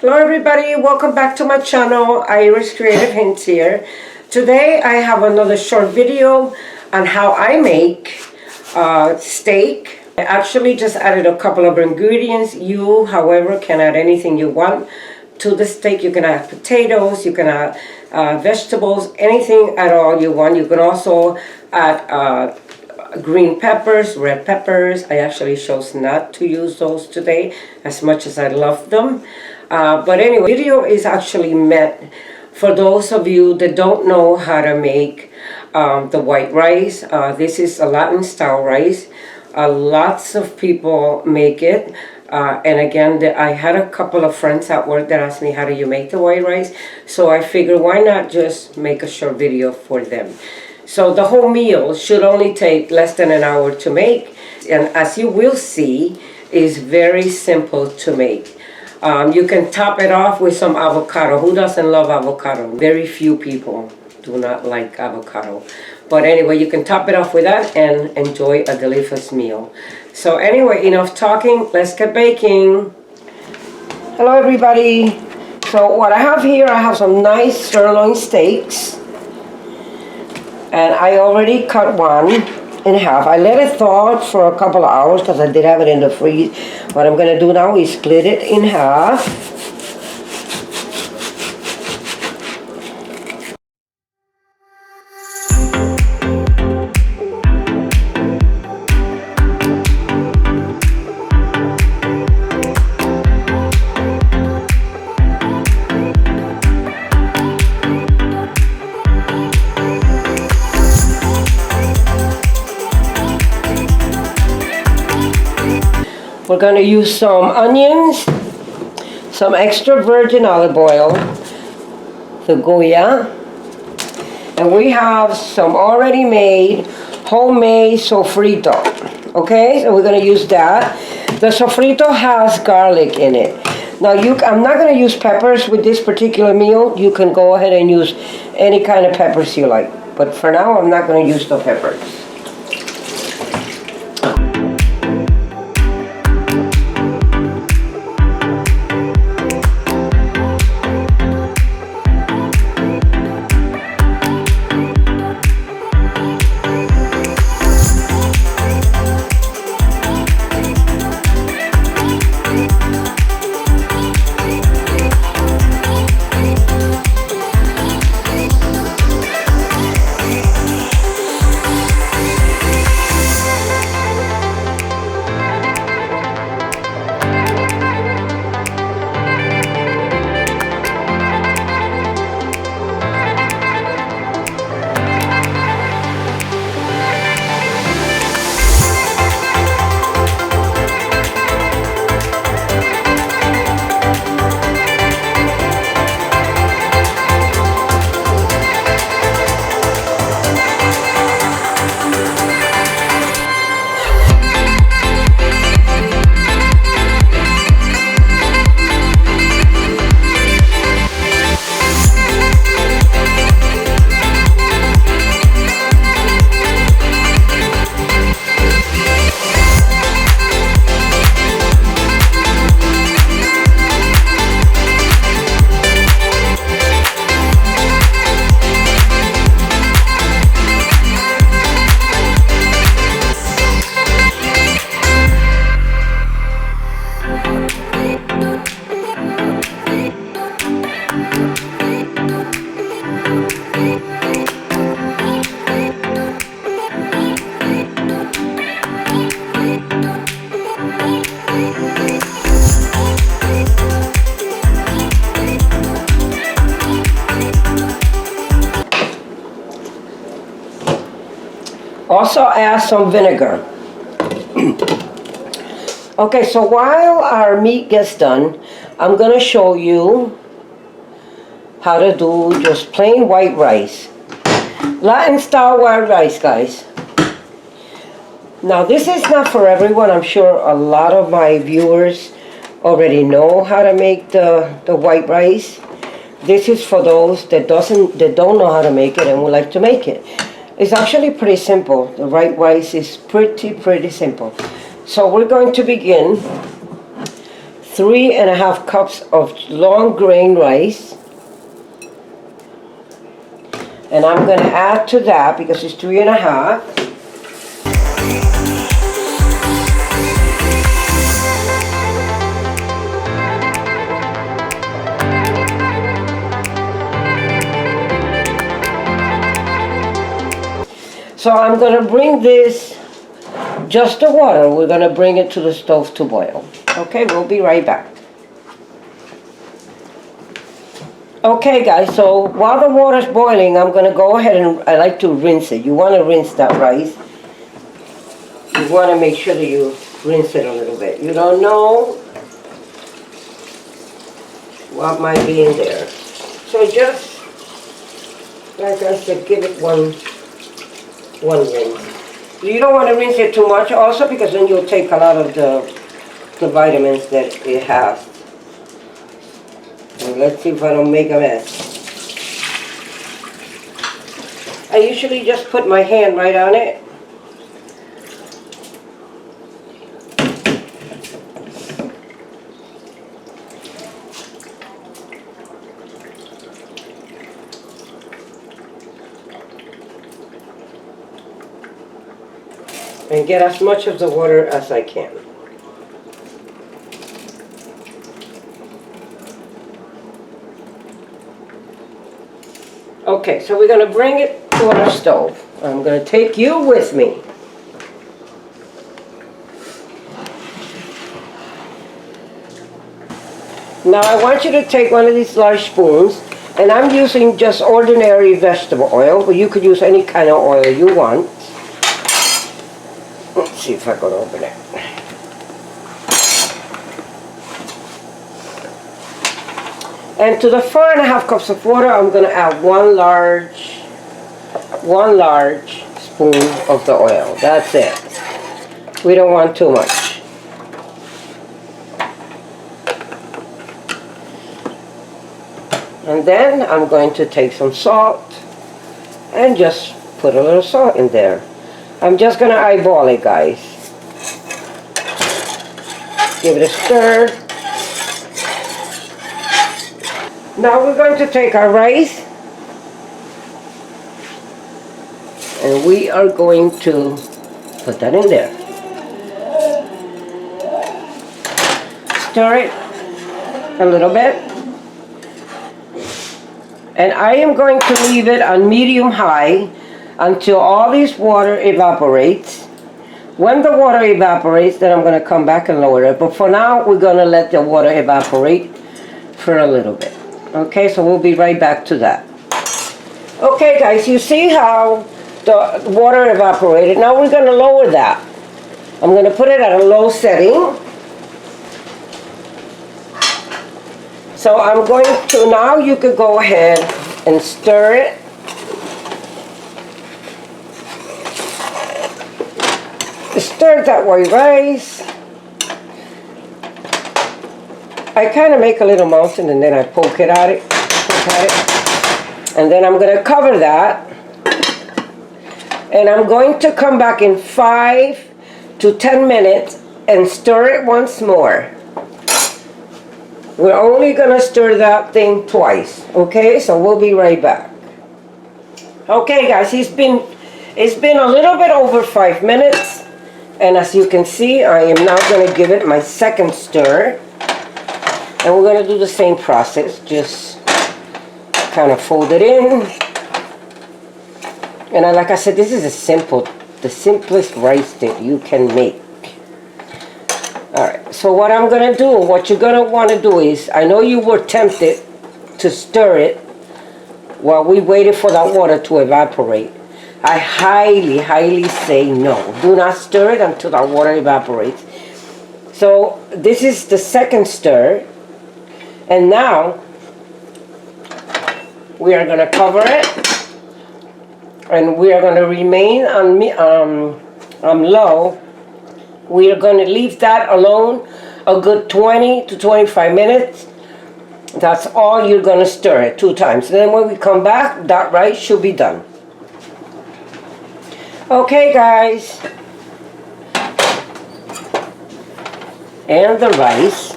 Hello everybody, welcome back to my channel. Iris Creative Hints here. Today I have another short video on how I make steak. I actually just added a couple of ingredients. You, however, can add anything you want to the steak. You can add potatoes, you can add vegetables, anything at all you want. You can also add green peppers, red peppers. I actually chose not to use those today as much as I love them. But anyway, the video is actually meant for those of you that don't know how to make the white rice. This is a Latin style rice. Lots of people make it. And again, I had a couple of friends at work that asked me, how do you make the white rice? So I figured, why not just make a short video for them? So the whole meal should only take less than an hour to make. And as you will see, is very simple to make. You can top it off with some avocado. Who doesn't love avocado? Very few people do not like avocado. But anyway, you can top it off with that and enjoy a delicious meal. So anyway, enough talking. Let's get baking. Hello everybody. So what I have here, I have some nice sirloin steaks. And I already cut one in half. I let it thaw for a couple of hours because I did have it in the freeze. What I'm going to do now is split it in half. We're going to use some onions, some extra virgin olive oil, the Goya, and we have some already made homemade sofrito. Okay, so we're going to use that. The sofrito has garlic in it. Now I'm not going to use peppers with this particular meal. You can go ahead and use any kind of peppers you like. But for now, I'm not going to use the peppers. Also add some vinegar. Okay, so while our meat gets done, I'm going to show you how to do just plain white rice. Latin style white rice, guys. Now this is not for everyone. I'm sure a lot of my viewers already know how to make the white rice. This is for those that don't know how to make it and would like to make it. It's actually pretty simple. The white rice is pretty simple. So we're going to begin 3.5 cups of long grain rice. And I'm going to add to that, because it's 3.5. So I'm going to bring this, just the water, we're going to bring it to the stove to boil. Okay, we'll be right back. Okay guys, so while the water's boiling, I'm going to go ahead and I like to rinse it. You want to rinse that rice. You want to make sure that you rinse it a little bit. You don't know what might be in there. So just, like I said, give it one rinse. You don't want to rinse it too much also, because then you'll take a lot of the vitamins that it has. And let's see if I don't make a mess. I usually just put my hand right on it. And get as much of the water as I can. Okay, so we're going to bring it to our stove. I'm going to take you with me. Now I want you to take one of these large spoons, and I'm using just ordinary vegetable oil, but you could use any kind of oil you want. Let's see if I can open it. And to the 4.5 cups of water, I'm going to add one large spoon of the oil. That's it. We don't want too much. And then I'm going to take some salt and just put a little salt in there. I'm just going to eyeball it, guys. Give it a stir. Now we're going to take our rice and we are going to put that in there. Stir it a little bit. And I am going to leave it on medium-high until all this water evaporates. When the water evaporates, then I'm going to come back and lower it. But for now, we're going to let the water evaporate for a little bit. Okay, so we'll be right back to that. Okay, guys, you see how the water evaporated. Now we're going to lower that. I'm going to put it at a low setting. So I'm going to, now you could go ahead and stir it. Stir that white rice. I kind of make a little mountain and then I poke at it. And then I'm going to cover that. And I'm going to come back in 5 to 10 minutes and stir it once more. We're only going to stir that thing twice. Okay, so we'll be right back. Okay, guys, it's been a little bit over 5 minutes. And as you can see, I am now going to give it my second stir. And we're going to do the same process, just kind of fold it in. And like I said, this is the simplest rice that you can make. Alright, so what I'm going to do, what you're going to want to do is, I know you were tempted to stir it while we waited for that water to evaporate. I highly, highly say no. Do not stir it until that water evaporates. So this is the second stir. And now we are going to cover it, and we are going to remain on low. We are going to leave that alone a good 20 to 25 minutes. That's all you're going to stir it 2 times. And then when we come back, that rice should be done. Okay, guys. And the rice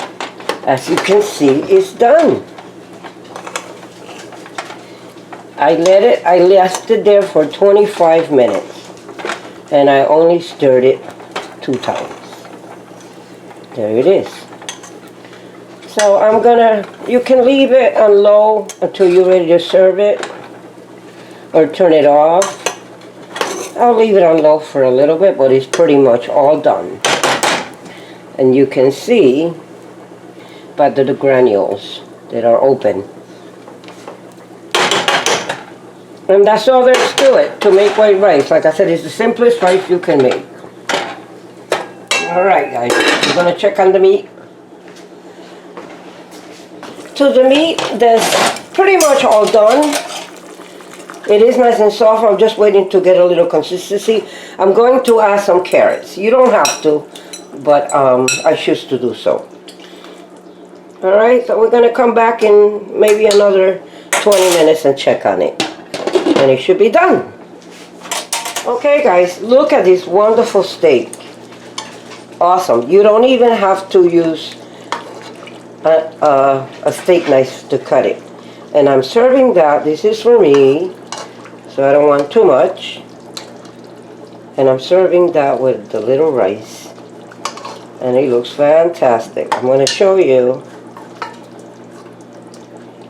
As you can see, it's done. I left it there for 25 minutes. And I only stirred it 2 times. There it is. So I'm gonna, you can leave it on low until you're ready to serve it. Or turn it off. I'll leave it on low for a little bit, but it's pretty much all done. And you can see by the granules that are open. And that's all there is to it, to make white rice. Like I said, it's the simplest rice you can make. Alright guys, we're going to check on the meat. So the meat, that's pretty much all done. It is nice and soft. I'm just waiting to get a little consistency. I'm going to add some carrots. You don't have to, but I choose to do so. Alright, so we're going to come back in maybe another 20 minutes and check on it. And it should be done. Okay guys, look at this wonderful steak. Awesome. You don't even have to use a steak knife to cut it. And I'm serving that. This is for me, so I don't want too much. And I'm serving that with the little rice. And it looks fantastic. I'm going to show you.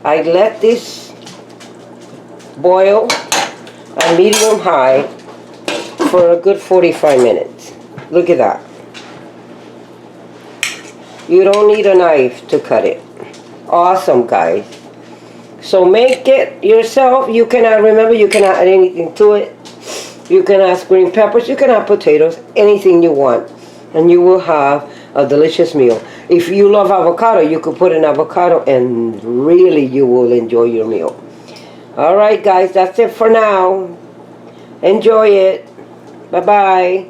I let this boil on medium high for a good 45 minutes. Look at that. You don't need a knife to cut it. Awesome, guys. So make it yourself. You can add, remember, you can add anything to it. You can add green peppers, you can add potatoes, anything you want. And you will have a delicious meal. If you love avocado, you could put an avocado and really you will enjoy your meal. Alright guys, that's it for now. Enjoy it. Bye-bye.